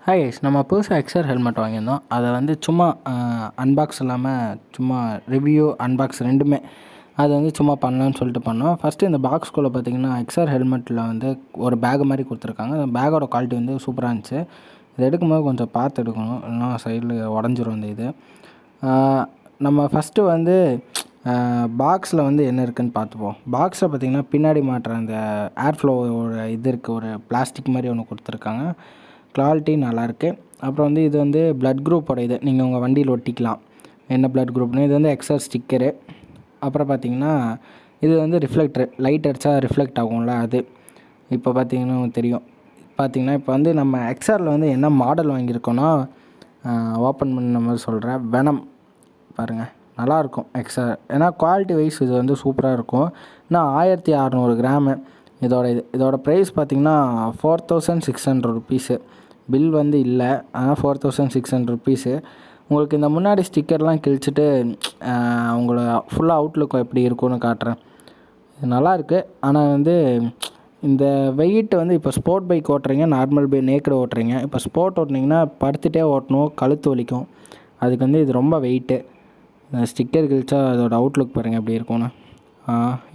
Hi guys, நம்ம புதுசாக எக்ஸர் helmet வாங்கியிருந்தோம். அதை வந்து சும்மா அன்பாக்ஸ் இல்லாமல் சும்மா ரிவ்யூ அன்பாக்ஸ் ரெண்டுமே அது வந்து சும்மா பண்ணலான்னு சொல்லிட்டு பண்ணோம். ஃபஸ்ட்டு இந்த பாக்ஸ்குள்ளே பார்த்திங்கன்னா எக்ஸர் ஹெல்மெட்டில் வந்து ஒரு பேக் மாதிரி கொடுத்துருக்காங்க. அந்த பேக்கோட குவாலிட்டி வந்து சூப்பராக இருந்துச்சு. இது எடுக்கும்போது கொஞ்சம் பார்த்து எடுக்கணும், இல்லைனா சைடில் உடஞ்சிரும் இந்த இது. நம்ம ஃபஸ்ட்டு வந்து பாக்ஸில் வந்து என்ன இருக்குதுன்னு பார்த்துப்போம். பாக்ஸில் பார்த்திங்கன்னா பின்னாடி மாட்டுற அந்த ஏர் ஃப்ளோவோட இது இருக்குது, ஒரு பிளாஸ்டிக் மாதிரி ஒன்று கொடுத்துருக்காங்க. குவாலிட்டி நல்லாயிருக்கு. அப்புறம் வந்து இது வந்து ப்ளட் குரூப்போட இது நீங்கள் உங்கள் வண்டியில் ஒட்டிக்கலாம். என்ன ப்ளட் குரூப்னு. இது வந்து எக்ஸர் ஸ்டிக்கரு. அப்புறம் பார்த்திங்கன்னா இது வந்து ரிஃப்ளெக்டரு, லைட் அடித்தா ரிஃப்ளெக்ட் ஆகும்ல அது. இப்போ பார்த்திங்கன்னா தெரியும். பார்த்திங்கன்னா இப்போ வந்து நம்ம எக்ஸரில் வந்து என்ன மாடல் வாங்கியிருக்கோன்னா ஓப்பன் பண்ண மாதிரி சொல்கிறேன், வெனம். பாருங்கள், நல்லாயிருக்கும் எக்ஸர். ஏன்னா குவாலிட்டி வைஸ் இது வந்து சூப்பராக இருக்கும். இன்னும் 1600 கிராமு இதோட ப்ரைஸ் பார்த்திங்கன்னா 4600 ருபீஸு. பில் வந்து இல்லை, ஆனால் 4600 ருபீஸு. உங்களுக்கு இந்த முன்னாடி ஸ்டிக்கர்லாம் கிழிச்சிட்டு உங்களை ஃபுல்லாக அவுட்லுக் எப்படி இருக்கும்னு காட்டுறேன். இது நல்லாயிருக்கு. ஆனால் வந்து இந்த வெயிட் வந்து இப்போ ஸ்போர்ட் பைக் ஓட்டுறீங்க, நார்மல் நேக்கடு ஓட்டுறீங்க. இப்போ ஸ்போர்ட் ஓட்டினீங்கன்னா படுத்துகிட்டே ஓட்டணும், கழுத்து வலிக்கும். அதுக்கு வந்து இது ரொம்ப வெயிட்டு. ஸ்டிக்கர் கிழிச்சா அதோட அவுட்லுக் பாருங்கள் எப்படி இருக்கும்னு.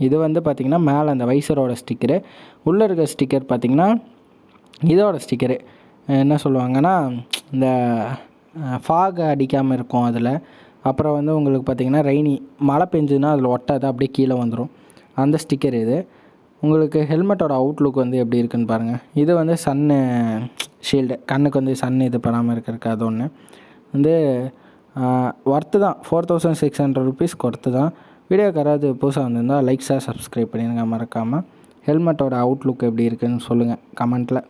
இது வந்து பார்த்திங்கன்னா மேலே அந்த வைசரோட ஸ்டிக்கரு, உள்ளே இருக்க ஸ்டிக்கர் பார்த்திங்கன்னா இதோட ஸ்டிக்கரு. என்ன சொல்லுவாங்கன்னா இந்த ஃபாக் அடிக்காமல் இருக்கும் அதில். அப்புறம் வந்து உங்களுக்கு பார்த்திங்கன்னா மழை பெஞ்சுன்னா அதில் ஒட்டாது, அப்படியே கீழே வந்துடும். அந்த ஸ்டிக்கர் இது. உங்களுக்கு ஹெல்மெட்டோட அவுட்லுக் வந்து எப்படி இருக்குதுன்னு பாருங்கள். இது வந்து சன்னு ஷீல்டு, கண்ணுக்கு வந்து சன் இது பண்ணாமல் இருக்கிறதுக்கு. அது ஒன்று வந்து ஒர்த்து தான். 4600 ருபீஸ்க்கு ஒர்த்து தான். வீடியோக்கு யாராவது புதுசாக வந்திருந்தால் லைக், ஷேர், சப்ஸ்கிரைப் பண்ணிடுங்க மறக்காமல். ஹெல்மெட்டோட அவுட்லுக் எப்படி இருக்குதுன்னு சொல்லுங்கள் கமெண்ட்டில்.